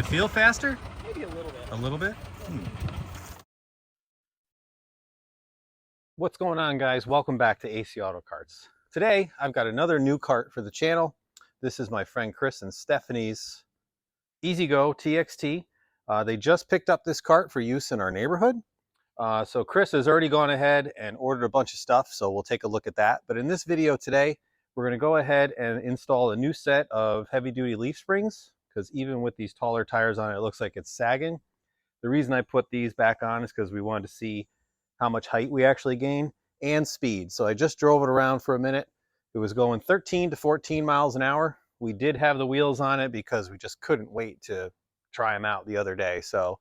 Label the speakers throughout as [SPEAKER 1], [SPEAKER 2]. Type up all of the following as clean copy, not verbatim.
[SPEAKER 1] feel faster?
[SPEAKER 2] Maybe a little bit.
[SPEAKER 1] A little bit?
[SPEAKER 2] What's going on, guys? Welcome back to AC Auto Carts. Today, I've got another new cart for the channel. This is my friend Chris and Stephanie's E-Z-Go TXT. They just picked up this cart for use in our neighborhood. So Chris has already gone ahead and ordered a bunch of stuff, so we'll take a look at that. But in this video today, we're going to go ahead and install a new set of heavy-duty leaf springs, because even with these taller tires on it, it looks like it's sagging. The reason I put these back on is because we wanted to see how much height we actually gain and speed. So I just drove it around for a minute. It was going 13 to 14 miles an hour. We did have the wheels on it because we just couldn't wait to try them out the other day. So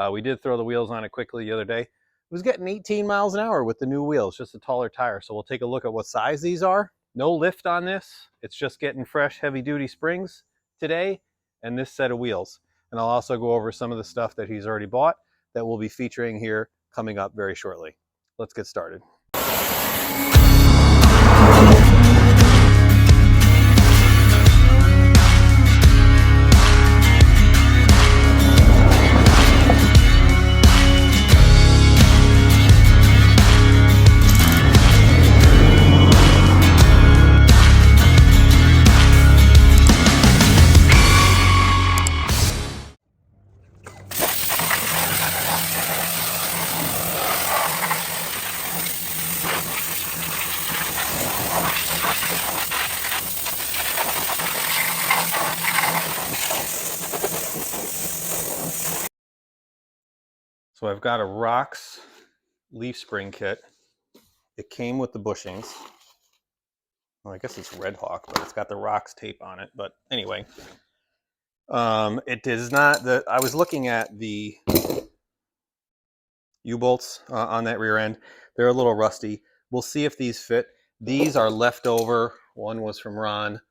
[SPEAKER 2] we did throw the wheels on it quickly the other day. It was getting 18 miles an hour with the new wheels, just a taller tire. So we'll take a look at what size these are. No lift on this. It's just getting fresh heavy duty springs today and this set of wheels. And I'll also go over some of the stuff that he's already bought that we'll be featuring here coming up very shortly. Let's get started. So I've got a Rocks leaf spring kit. It came with the bushings. Well, I guess it's Red Hawk, but it's got the Rocks tape on it. But anyway, it is not the. I was looking at the U-bolts on that rear end. They're a little rusty. We'll see if these fit. These are leftover. One was from Ron.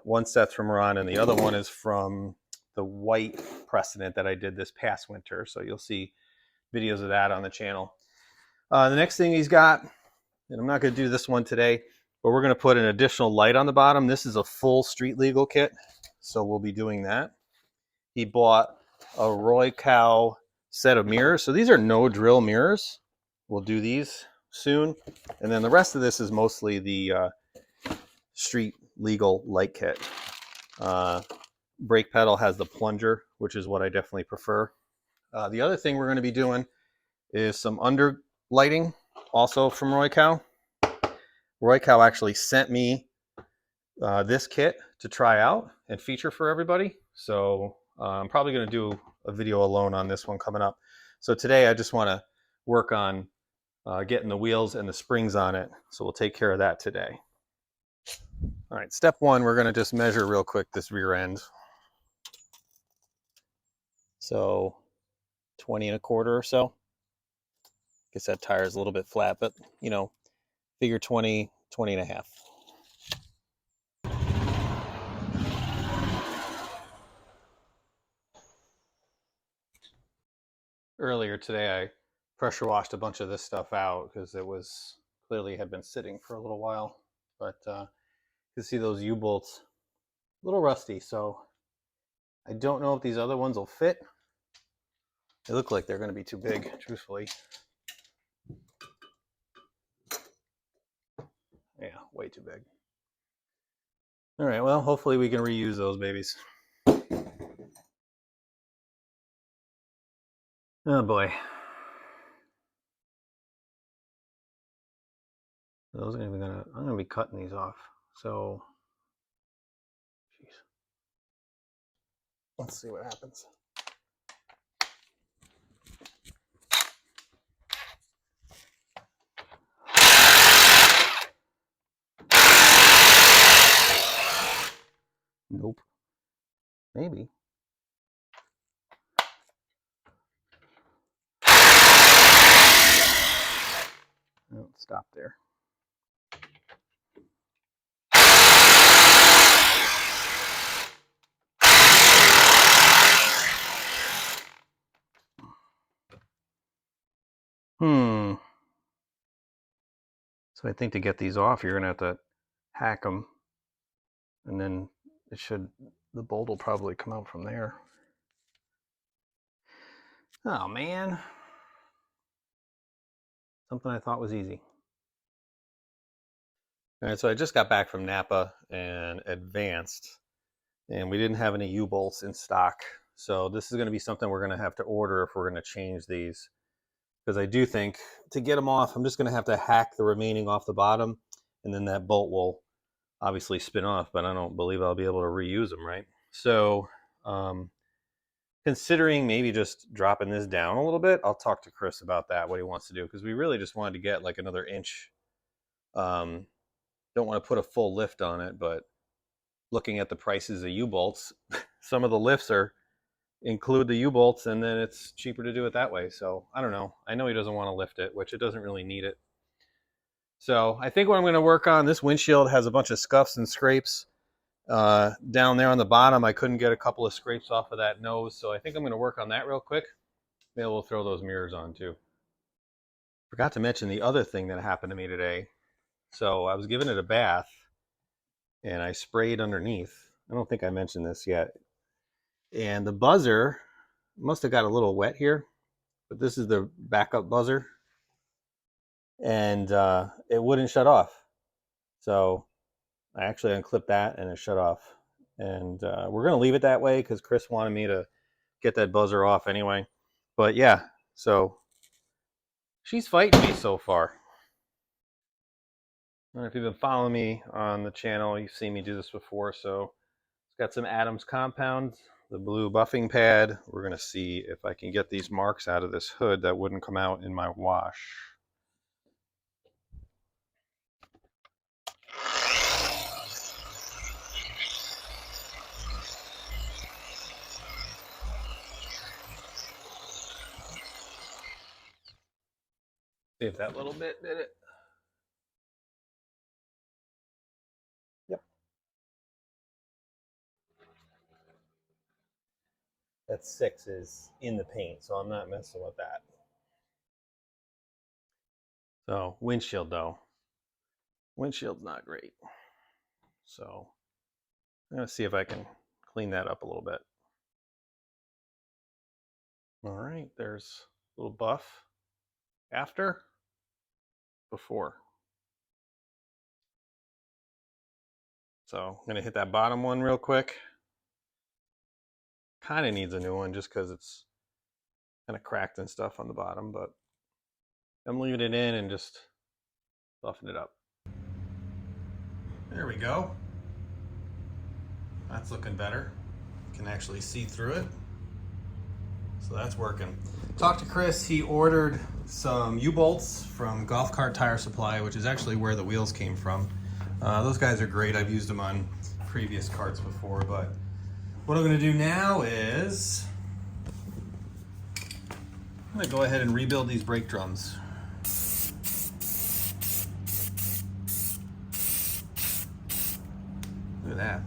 [SPEAKER 2] One set's from Ron, and the other one is from the white Precedent that I did this past winter. So you'll see videos of that on the channel. The next thing he's got, and I'm not going to do this one today, but we're going to put an additional light on the bottom. This is a full street legal kit, so we'll be doing that. He bought a Roykaw set of mirrors. So these are no drill mirrors. We'll do these soon. And then the rest of this is mostly the street legal light kit. Brake pedal has the plunger, which is what I definitely prefer. The other thing we're going to be doing is some under lighting, also from Roykaw. Roykaw actually sent me this kit to try out and feature for everybody. So I'm probably going to do a video alone on this one coming up. So today I just want to work on getting the wheels and the springs on it. So we'll take care of that today. All right, step one, we're going to just measure real quick this rear end. So 20 1/4 or so. Guess that tire is a little bit flat, but you know, figure 20, 20 1/2. Earlier today, I pressure washed a bunch of this stuff out because it was clearly had been sitting for a little while. But you can see those U-bolts a little rusty, so I don't know if these other ones will fit. They look like they're going to be too big, truthfully. Yeah, way too big. All right, well, hopefully we can reuse those babies. Oh boy. Those are I'm gonna be cutting these off. So, jeez. Let's see what happens. Nope. Maybe. Oh, stop there. So I think to get these off, you're gonna have to hack them, and then the bolt will probably come out from there. Oh man. Something I thought was easy. All right, so I just got back from Napa and Advanced, and we didn't have any U-bolts in stock. So this is going to be something we're going to have to order if we're going to change these. Because I do think to get them off, I'm just going to have to hack the remaining off the bottom, and then that bolt will obviously spin off, but I don't believe I'll be able to reuse them, right? So considering maybe just dropping this down a little bit, I'll talk to Chris about that, what he wants to do, because we really just wanted to get like another inch. Don't want to put a full lift on it, but looking at the prices of U-bolts, some of the lifts are include the U-bolts, and then it's cheaper to do it that way. So I don't know. I know he doesn't want to lift it, which it doesn't really need it. So I think what I'm going to work on, this windshield has a bunch of scuffs and scrapes. Down there on the bottom, I couldn't get a couple of scrapes off of that nose, so I think I'm going to work on that real quick. Maybe we'll throw those mirrors on too. Forgot to mention the other thing that happened to me today. So I was giving it a bath, and I sprayed underneath. I don't think I mentioned this yet. And the buzzer must have got a little wet here, but this is the backup buzzer, and it wouldn't shut off. So I actually unclipped that, and it shut off. And we're going to leave it that way because Chris wanted me to get that buzzer off anyway. But yeah, so she's fighting me so far. I don't know if you've been following me on the channel, you've seen me do this before. So it's got some Adams compound, the blue buffing pad. We're going to see if I can get these marks out of this hood that wouldn't come out in my wash. See if that little bit did it. Yep. That 6 is in the paint, so I'm not messing with that. So windshield though. Windshield's not great. So I'm going to see if I can clean that up a little bit. All right, there's a little buff. After, before. So I'm going to hit that bottom one real quick. Kind of needs a new one just because it's kind of cracked and stuff on the bottom, but I'm leaving it in and just buffing it up. There we go. That's looking better. You can actually see through it. So that's working. Talked to Chris. He ordered some U-bolts from Golf Cart Tire Supply, which is actually where the wheels came from. Those guys are great. I've used them on previous carts before, but what I'm going to do now is I'm going to go ahead and rebuild these brake drums. Look at that.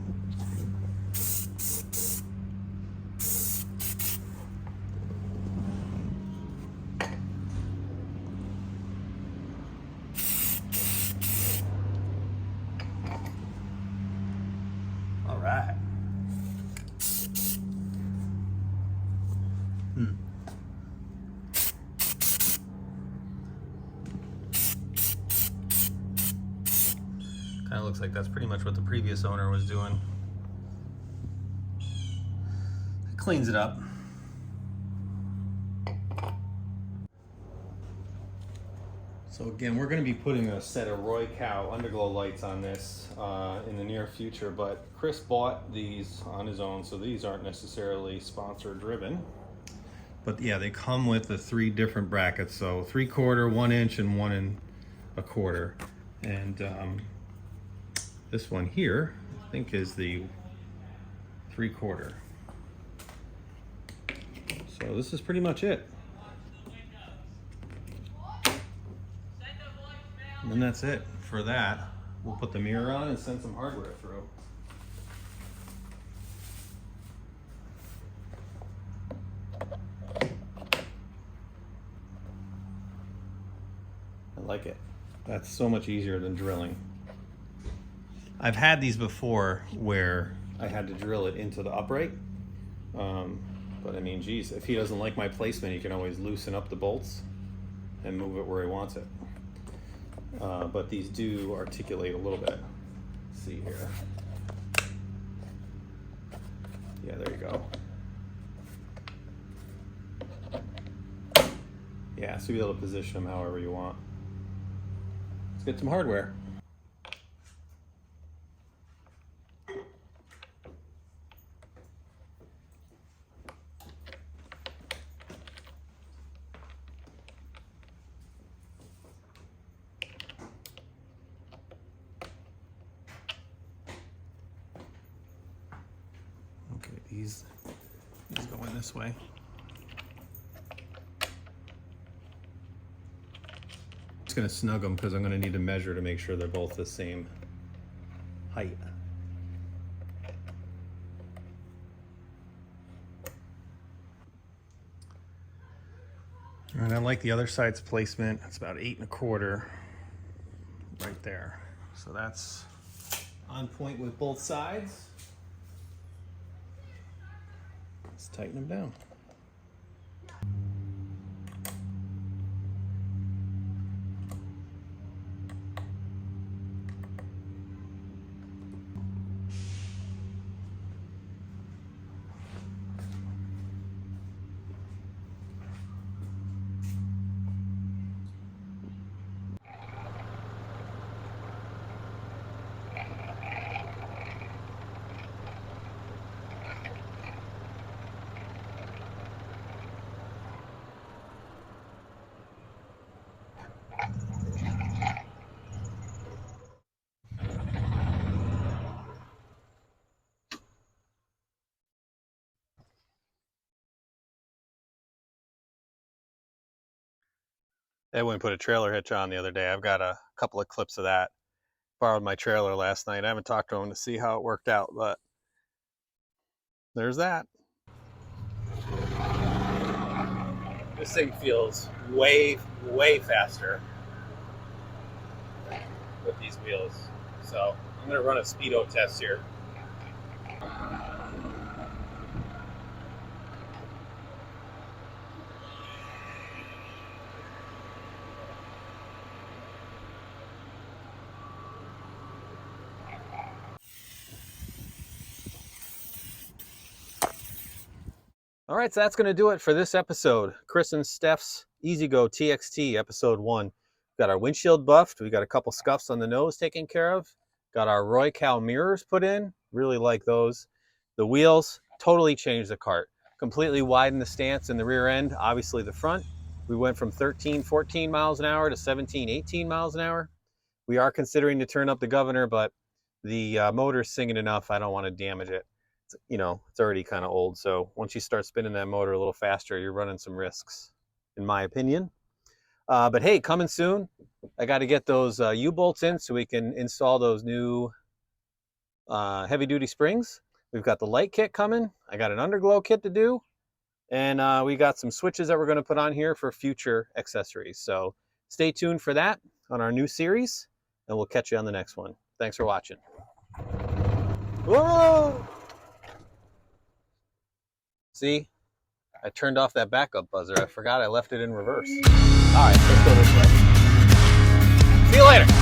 [SPEAKER 2] All right. Kind of looks like that's pretty much what the previous owner was doing. It cleans it up. So again, we're going to be putting a set of Roykaw Underglow Lights on this in the near future, but Chris bought these on his own, so these aren't necessarily sponsor driven. But yeah, they come with the 3 different brackets, so 3/4, 1 inch, and 1 1/4. And this one here, I think, is the 3/4. So this is pretty much it. And that's it for that. We'll put the mirror on and send some hardware through. I like it. That's so much easier than drilling. I've had these before where I had to drill it into the upright. But I mean, geez, if he doesn't like my placement, he can always loosen up the bolts and move it where he wants it. But these do articulate a little bit. Let's see here. Yeah, there you go. Yeah, so you'll be able to position them however you want. Let's get some hardware. Okay, these go in this way. Just gonna snug them because I'm gonna need to measure to make sure they're both the same height. And I like the other side's placement. It's about 8 1/4 right there. So that's on point with both sides. Let's tighten them down. Edwin put a trailer hitch on the other day. I've got a couple of clips of that. Borrowed my trailer last night. I haven't talked to him to see how it worked out, but there's that. This thing feels way faster with these wheels. So I'm gonna run a speedo test here. All right, so that's going to do it for this episode. Chris and Steph's E-Z-GO TXT episode 1. Got our windshield buffed. We got a couple scuffs on the nose taken care of. Got our Roykaw mirrors put in. Really like those. The wheels totally changed the cart. Completely widened the stance in the rear end. Obviously the front. We went from 13, 14 miles an hour to 17, 18 miles an hour. We are considering to turn up the governor, but the motor's singing enough. I don't want to damage it. You know, it's already kind of old, so once you start spinning that motor a little faster, you're running some risks, in my opinion. But hey, coming soon. I got to get those U-bolts in so we can install those new heavy-duty springs. We've got the light kit coming. I got an underglow kit to do, and we got some switches that we're going to put on here for future accessories. So stay tuned for that on our new series, and we'll catch you on the next one. Thanks for watching. Whoa! See, I turned off that backup buzzer. I forgot I left it in reverse. All right, let's go this way. See you later.